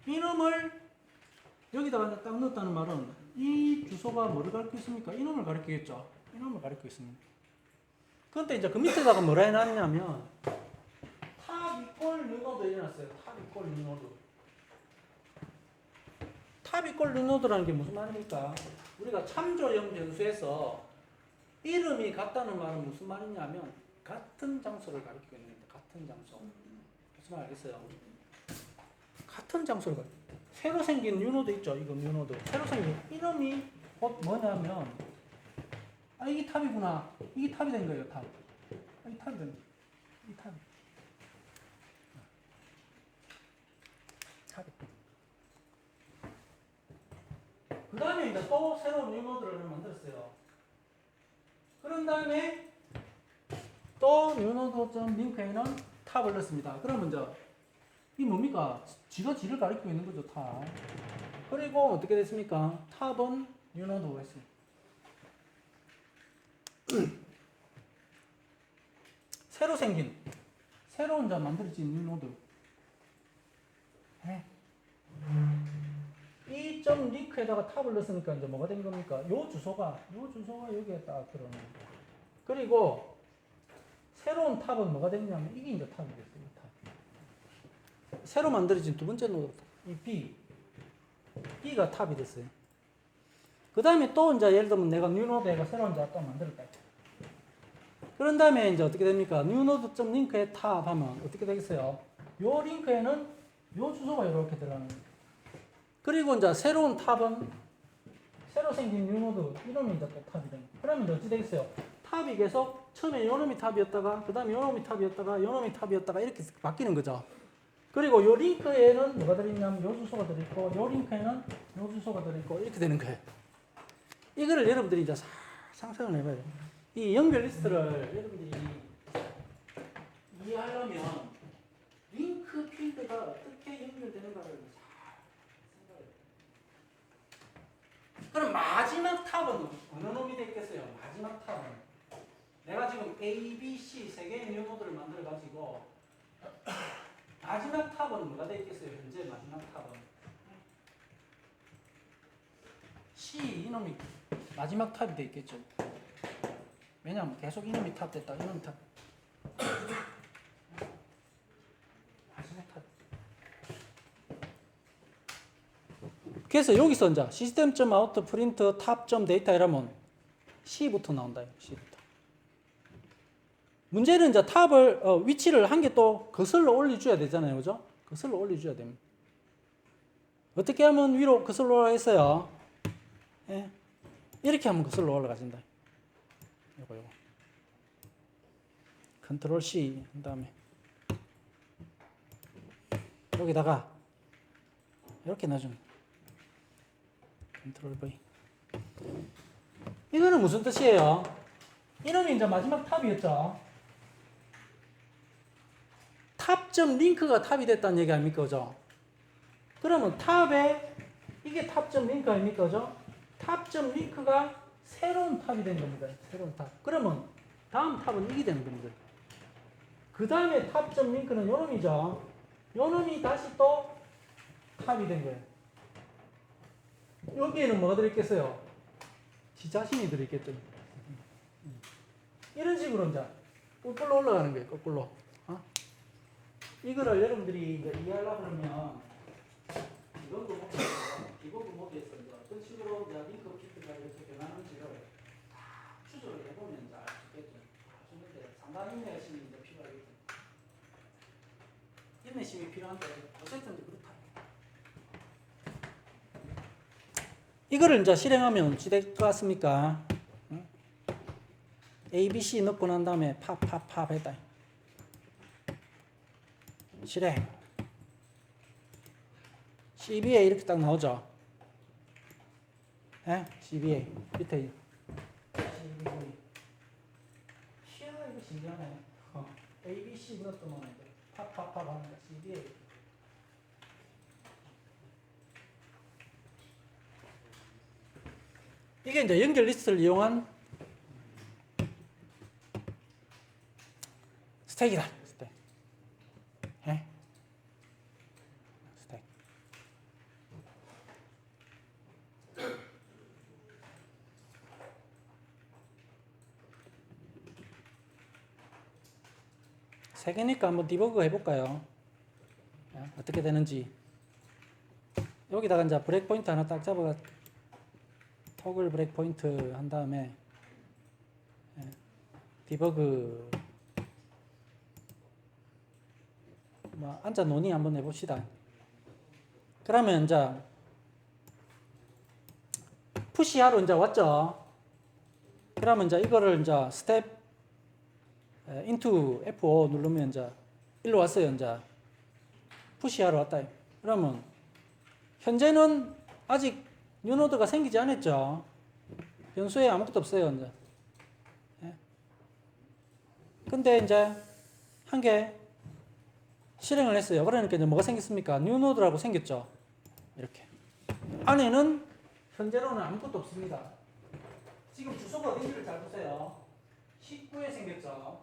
이놈을 여기다가 딱 넣었다는 말은 이 주소가 뭐를 가리키고 있습니까? 이놈을 가리키겠죠. 이놈을 가리키고 있습니다. 그런데 이제 그 밑에다가 뭐라 해놨냐면 탑 이꼴 뉴노드 해놨어요. 탑 이꼴 뉴노드. 탑 이꼴 뉴노드라는 게 무슨 말입니까? 우리가 참조형 변수에서 이름이 같다는 말은 무슨 말이냐면 같은 장소를 가리키고 있는 겁니다. 같은 장소. 무슨 말 알겠어요? 같은 장소를 가리키고 새로 생긴 뉴노드 있죠? 이거 뉴노드. 새로 생긴 이름이 곧 뭐냐면 아 이게 탑이구나. 이게 탑이 된 거예요. 탑. 아, 이 탑이 된 거예요. 이 탑. 탑이. 그 다음에 이제 또 새로운 뉴노드를 만들었어요. 그런 다음에 또 뉴노드.link에는 탑을 넣습니다. 그러면 이제 이 뭡니까? 지가 지를 가리키고 있는 거죠, 탑. 그리고 어떻게 됐습니까? 탑은 뉴노드가 있습니다. 새로 생긴, 새로운 자 만들어진 뉴노드. 이 점 링크에다가 탑을 넣었으니까 이제 뭐가 된 겁니까? 요 주소가 여기에 딱 들어오는 거예요. 그리고 새로운 탑은 뭐가 됐냐면 이게 이제 탑이 됐어요. 탑. 새로 만들어진 두 번째 노드, 이 B가 탑이 됐어요. 그 다음에 또 이제 예를 들면 내가 뉴노드에가 새로운 자 또 만들었다. 그런 다음에 이제 어떻게 됩니까? 뉴노드.링크에 탑 하면 어떻게 되겠어요? 요 링크에는 요 주소가 이렇게 들어가는 거예요. 그리고 이제 새로운 탑은 새로 생긴 뉴노드 이놈이 이제 또 탑이 되는 거예요. 그러면 이제 어찌 되겠어요? 탑이 계속 처음에 요놈이 탑이었다가 그 다음에 요놈이 탑이었다가 요놈이 탑이었다가 이렇게 바뀌는 거죠. 그리고 요 링크에는 뭐가 들어있냐면 요 주소가 들어있고 요 링크에는 요 주소가 들어있고 이렇게 되는 거예요. 이거를 여러분들이 이제 상상을 해봐야 돼요. 이 연결 리스트를 여러분들이 이해하려면 링크 필드가 어떻게 연결되는가를 잘 생각해요. 그럼 마지막 탑은 어느 놈이 되겠어요? 마지막 탑은 내가 지금 A, B, C 세 개의 뉴노드를 만들어 가지고 마지막 탑은 뭐가 되겠어요? 현재 마지막 탑은 C 이놈이 마지막 탑이 되겠죠. 왜냐하면 계속 이놈이 탑 됐다, 이놈이 탑. 마지막 탑. 그래서 여기서 이제 시스템.out 프린트 탑.data 이러면 C부터 나온다. C부터. 문제는 이제 탑을 위치를 한 개 또 거슬러 올려줘야 되잖아요, 그죠? 거슬러 올려줘야 됩니다. 어떻게 하면 위로 거슬러 올라가겠어요? 예. 이렇게 하면 거슬러 올라가진다. 요거. 컨트롤 C 한 다음에 여기다가 이렇게 넣어줍니다. 컨트롤 V. 이거는 무슨 뜻이에요? 이놈이 이제 마지막 탑이었죠. 탑점 링크가 탑이 됐다는 얘기 아닙니까, 그죠? 그러면 탑에 이게 탑점 링크 아닙니까, 그죠? 탑점 링크가 새로운 탑이 된 겁니다. 새로운 탑. 그러면 다음 탑은 이게 되는 겁니다. 그 다음에 탑점 링크는 요놈이죠. 요놈이 다시 또 탑이 된 거예요. 여기에는 뭐가 들어있겠어요? 지 자신이 들어있겠죠. 이런 식으로 이제 거꾸로 올라가는 거예요. 거꾸로. 이거를 여러분들이 이제 이해하려고 그러면 디버그 모드에서 이제 어떤 식으로 이제 링크 피드가 이렇게 변하는지를 다 추적을 해보면 이제 알 수 있겠죠. 아시는데 상당히 인내심이 이제 필요하겠죠. 인내심이 필요한데 어쨌든 그렇다. 이거를 이제 실행하면 어찌 될 것 같습니까? 응? A, B, C 넣고 난 다음에 팝 했다. 실행. CBA 이렇게 딱 나오죠. 예? CBA 밑에 CBA. 희한하 이거 신기하네. A, B, C 넣었더만 팝 하는 거 CBA. 이게 이제 연결 리스트를 이용한 스택이다. 스택. 예? 스택. 세 개니까 한번 디버그 해볼까요? 예? 어떻게 되는지. 여기다가 이제 브레이크 포인트 하나 딱 잡아가 토글 브레이크 포인트 한 다음에 예, 디버그 뭐 앉아 논의 한번 해봅시다. 그러면 이제 푸시하러 이제 왔죠. 그러면 이제 이거를 이제 스텝 into F5 누르면 이제 일로 왔어요. 이제 푸시하러 왔다. 그러면 현재는 아직 뉴노드가 생기지 않았죠. 변수에 아무것도 없어요. 이제. 예. 근데 이제 한 개 실행을 했어요. 그러니까 이제 뭐가 생겼습니까? 뉴노드라고 생겼죠. 이렇게. 안에는 현재로는 아무것도 없습니다. 지금 주소가 어딘지를 잘 보세요. 19에 생겼죠.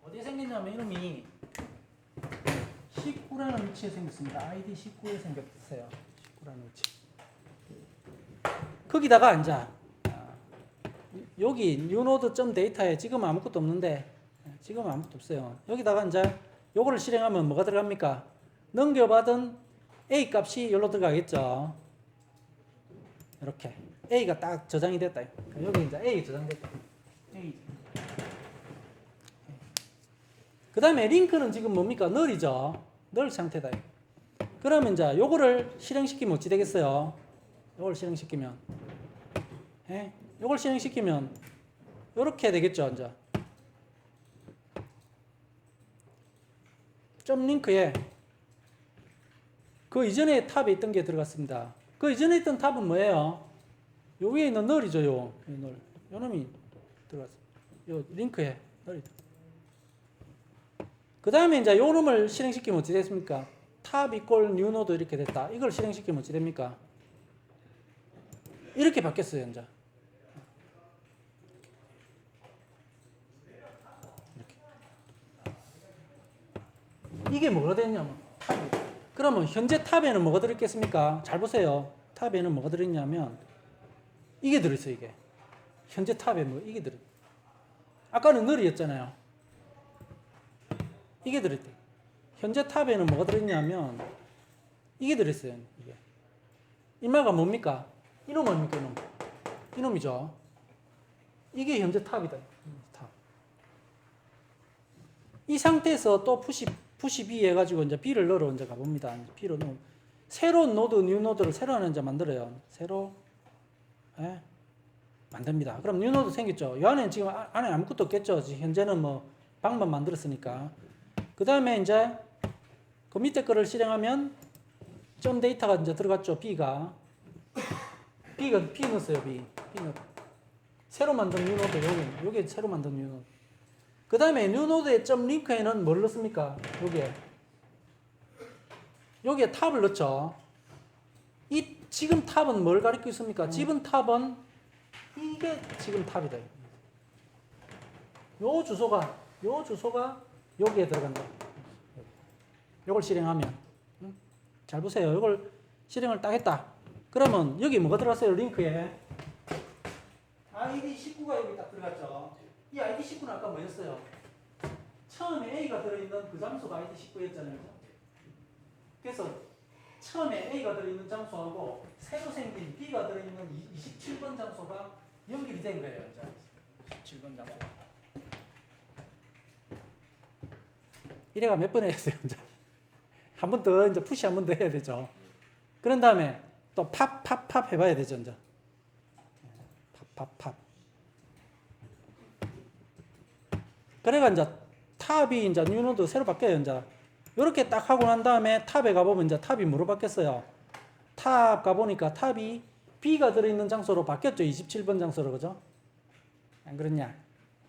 어디에 생겼냐면 이놈이 19라는 위치에 생겼습니다. ID 19에 생겼어요. 19라는 위치. 거기다가 앉아. 여기 newNode.data에 지금 아무것도 없는데 지금 아무것도 없어요. 여기다가 이제 요거를 실행하면 뭐가 들어갑니까? 넘겨받은 A 값이 여기로 들어가겠죠. 이렇게 A가 딱 저장이 됐다. 여기 이제 A 저장됐다. A. 그 다음에 링크는 지금 뭡니까? 널이죠. 널 상태다. 그러면 이제 요거를 실행시키면 어찌 되겠어요? 요걸 실행시키면 요걸 실행시키면 요렇게 되겠죠. 이제 점 링크에 그 이전에 탑에 있던 게 들어갔습니다. 그 이전에 있던 탑은 뭐예요? 요 위에 있는 널이죠. 요 널. 요 놈이 들어갔어요. 요 링크에 널이. 그 다음에 이제 요 놈을 실행시키면 어찌 됐습니까? 탑 이퀄 뉴 노드 이렇게 됐다. 이걸 실행시키면 어찌 됩니까? 이렇게 바뀌었어요. 이제. 이게 뭐가 됐냐면 탑이. 그러면 현재 탑에는 뭐가 들어있겠습니까? 잘 보세요. 탑에는 뭐가 들어있냐면 이게 들어있어요. 이게 현재 탑에 뭐 이게 들어. 아까는 널이었잖아요. 이게 들어있대. 현재 탑에는 뭐가 들어있냐면 이게 들어있어요. 이게 이마가 뭡니까? 이놈 아닙니까? 이놈. 이놈이죠. 이게 현재 탑이다. 탑. 이 상태에서 또 푸시 B 해가지고 이제 B를 넣으러 이제 가봅니다. B로 넣으면 새로운 노드, 뉴 노드를 새로 하나 이제 만들어요. 새로 만듭니다. 그럼 뉴 노드 생겼죠. 이 안에 지금 안에 아무것도 없겠죠. 현재는 뭐 방만 만들었으니까. 그 다음에 이제 그 밑에 거를 실행하면 점 데이터가 이제 들어갔죠. B가 B 넣었어요. B 넣었. 새로 만든 뉴 노드 요게 새로 만든 뉴 노드. 그 다음에 뉴노드의 점 링크에는 뭘 넣습니까? 여기에 탑을 넣죠. 이 지금 탑은 뭘 가리키고 있습니까? 지금 탑은 이게 지금 탑이다. 요 주소가 여기에 들어간다. 요걸 실행하면 잘 보세요. 요걸 실행을 딱 했다. 그러면 여기 뭐가 들어갔어요? 링크에 ID 19가 여기 딱 들어갔죠. 이 ID 19는 아까 뭐였어요? 처음에 A가 들어있는 그 장소가 ID 19였잖아요. 그래서 처음에 A가 들어있는 장소하고 새로 생긴 B가 들어있는 27번 장소가 연결이 된 거예요. 27번 장소. 이래가 몇 번 했어요. 한 번 더 이제 푸시 한 번 더 해야 되죠. 그런 다음에 또 팝 해봐야 되죠. 이제 팝. 그래가 이제 탑이 이제 뉴노드 새로 바뀌어요. 이제 이렇게 딱 하고 난 다음에 탑에 가보면 이제 탑이 뭐로 바뀌었어요? 탑 가보니까 탑이 B가 들어있는 장소로 바뀌었죠. 27번 장소로. 그죠? 안 그렇냐?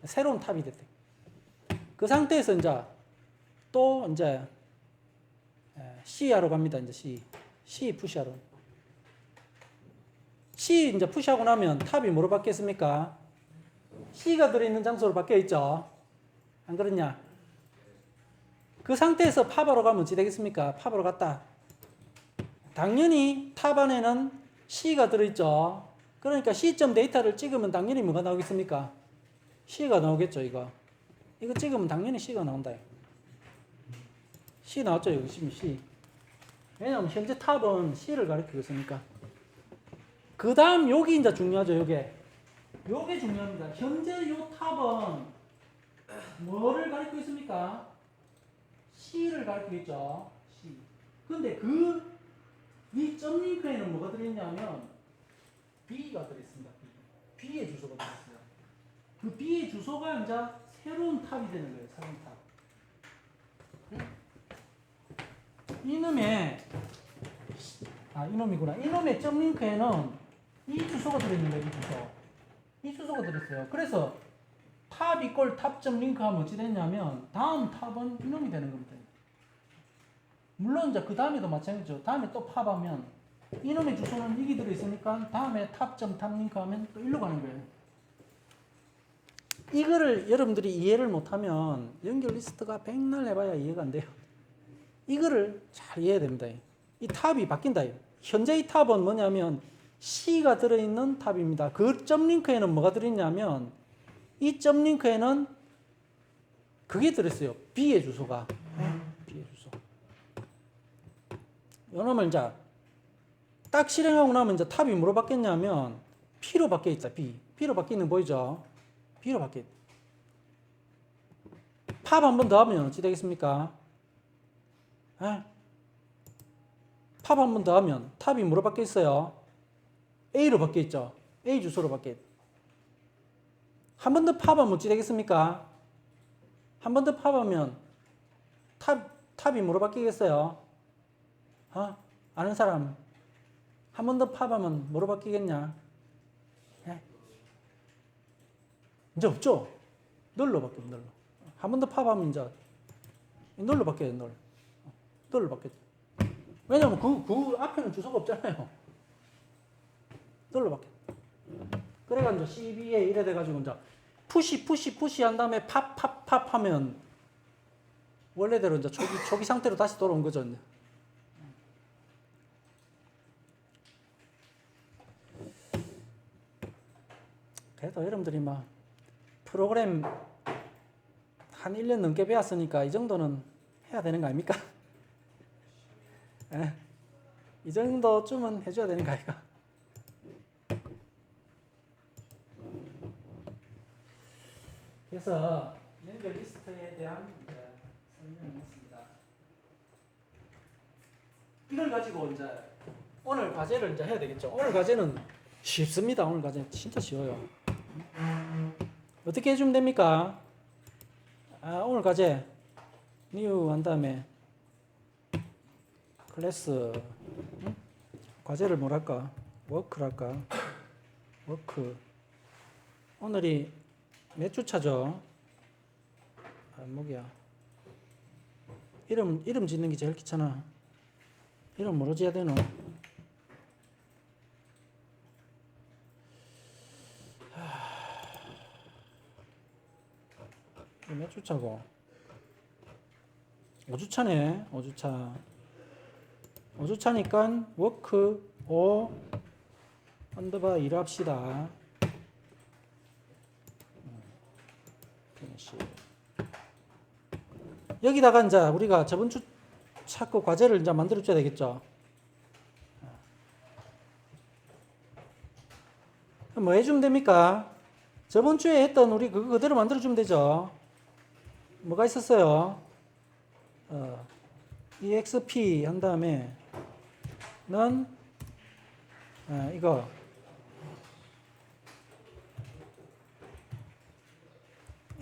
새로운 탑이 됐대. 그 상태에서 이제 또 이제 C하러 갑니다. 이제 C 푸시하러. C 이제 푸시하고 나면 탑이 뭐로 바뀌었습니까? C가 들어있는 장소로 바뀌어 있죠. 안 그렇냐? 그 상태에서 팝하러 가면 어찌 되겠습니까? 팝하러 갔다. 당연히 탑 안에는 C가 들어있죠. 그러니까 C점 데이터를 찍으면 당연히 뭐가 나오겠습니까? C가 나오겠죠. 이거 찍으면 당연히 C가 나온다. C 나왔죠. 여기 C. 왜냐하면 현재 탑은 C를 가리키고 있으니까. 그 다음 여기 이제 중요하죠. 요게 중요합니다. 현재 요 탑은 뭐를 가리키고 있습니까? C를 가리키고 있죠. C. 근데 이 점 링크에는 뭐가 들어있냐면 B가 들어있습니다. B의 주소가 들어있어요. 그 B의 주소가 이제 새로운 탑이 되는 거예요. 새로운 탑. 이놈의 점 링크에는 이 주소가 들어있는 거예요. 이 주소가 들어있어요. 그래서 탑 이퀄 탑 점 링크 하면 어찌 됐냐면 다음 탑은 이놈이 되는 겁니다. 물론 이제 그 다음에도 마찬가지죠. 다음에 또 팝하면 이놈의 주소는 여기 들어있으니까 다음에 탑.탑 링크 하면 또 일로 가는 거예요. 이거를 여러분들이 이해를 못하면 연결 리스트가 백날 해봐야 이해가 안 돼요. 이거를 잘 이해해야 됩니다. 이 탑이 바뀐다. 현재 이 탑은 뭐냐면 C가 들어있는 탑입니다. 그 점 링크에는 뭐가 들어있냐면 이 점 링크에는 그게 들어있어요. B의 주소가. B의 주소. 이놈을 이제 딱 실행하고 나면 이제 탑이 뭐로 바뀌었냐면 P로 바뀌어 있다. B로 바뀌는 거 보이죠? B로 바뀌어 있다. 팝 한 번 더 하면 어찌 되겠습니까? 팝 한 번 더 하면 탑이 뭐로 바뀌어 있어요? A로 바뀌어 있죠. A 주소로 바뀌어 있다. 한 번 더 팝하면 어찌 되겠습니까? 한 번 더 팝하면 탑이 뭐로 바뀌겠어요? 아는 사람? 한 번 더 팝하면 뭐로 바뀌겠냐? 이제 없죠? 널로 바뀌어, 널로. 한 번 더 팝하면 이제 널로 바뀌어요, 널. 널로 바뀌어. 왜냐면 그 앞에는 주소가 없잖아요. 널로 바뀌어. 그래가지고 CB에 이래 돼가지고 이제 푸시 한 다음에 팝 하면 원래대로 이제 초기 상태로 다시 돌아온 거죠. 이제. 그래도 여러분들이 막 프로그램 한 1년 넘게 배웠으니까 이 정도는 해야 되는 거 아닙니까? 이 정도쯤은 해줘야 되는 거 아닌가? 그래서 연결 리스트에 대한 설명을 했습니다. 이걸 가지고 이제 오늘 과제를 이제 해야 되겠죠. 오늘 과제는 쉽습니다. 오늘 과제 진짜 쉬워요. 어떻게 해주면 됩니까? 오늘 과제 new 한 다음에 클래스 과제를 뭐랄까? 워크랄까? 워크. 오늘이 몇 주차죠? 뭐야? 이름 짓는 게 제일 귀찮아. 이름 뭐로 지어야 되노? 몇 주차고? 5주차네. 5주차. 5주차니까 워크 5 언더바 1 합시다. 여기다가 이제 우리가 저번 주 찾고 과제를 이제 만들어 줘야 되겠죠. 그럼 뭐 해주면 됩니까? 저번 주에 했던 우리 그거 그대로 만들어 주면 되죠. 뭐가 있었어요? exp 한 다음에 는 이거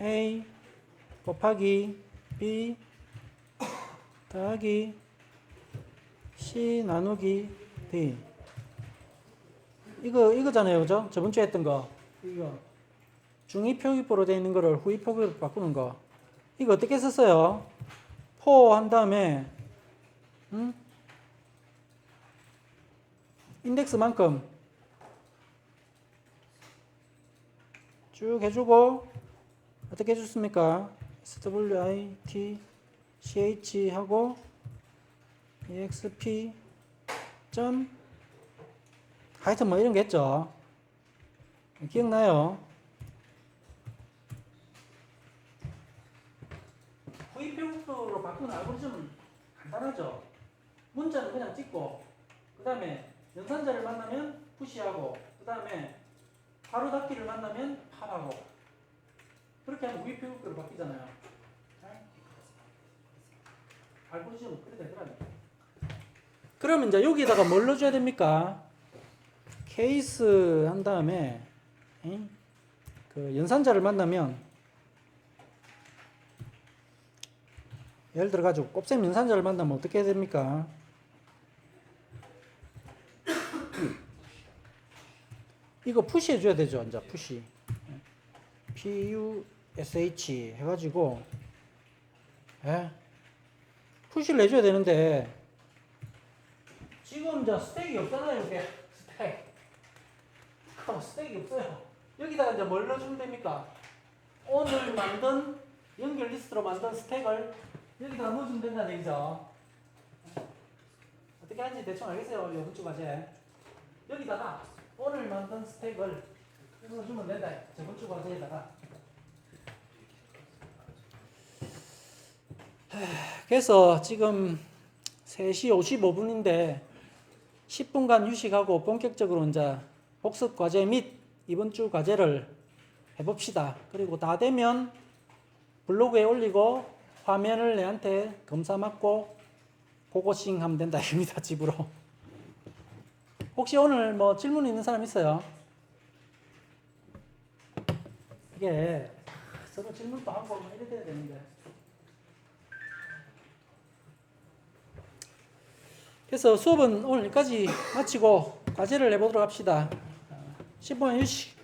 a 곱하기 b 더하기 c 나누기 d 이거잖아요, 그죠? 저번 주에 했던 거 이거 중위 표기표로 되어 있는 거를 후위 표기로 바꾸는 거 이거 어떻게 썼어요? 포 한 다음에 인덱스만큼 쭉 해주고 어떻게 해줬습니까? swit ch 하고 exp 점 하여튼 뭐 이런 게 있죠. 기억나요? 후위표로 바꾸는 알고리즘은 간단하죠. 문자는 그냥 찍고 그 다음에 연산자를 만나면 푸시하고 그 다음에 바로 닫기를 만나면 팝하고 그렇게 하면 후위표로 바뀌잖아요. 알고리즘은 그래 되더라고요. 그러면 이제 여기다가 뭘 넣어줘야 됩니까? 케이스 한 다음에 그 연산자를 만나면 예를 들어 가지고 곱셈 연산자를 만나면 어떻게 해야 됩니까? 이거 푸시 해줘야 되죠. 이제 푸시 push 해가지고 푸시를 해줘야 되는데 지금 저 스택이 없잖아요. 이게 스택. 스택이 없어요. 여기다가 이제 뭘 넣어주면 됩니까? 오늘 만든 연결 리스트로 만든 스택을 여기다가 넣어주면 된다는 얘기죠. 어떻게 하는지 대충 알겠어요? 이번 주 과제. 여기다가 오늘 만든 스택을 넣어주면 된다. 저번 주 과제에다가. 그래서 지금 3시 55분인데 10분간 휴식하고 본격적으로 이제 복습 과제 및 이번 주 과제를 해봅시다. 그리고 다 되면 블로그에 올리고 화면을 내한테 검사 받고 고고싱 하면 된다 입니다. 집으로. 혹시 오늘 뭐 질문 있는 사람 있어요? 이게 서로 질문도 하고 이래야 되는데. 그래서 수업은 오늘 여기까지 마치고 과제를 해보도록 합시다. 10분 휴식.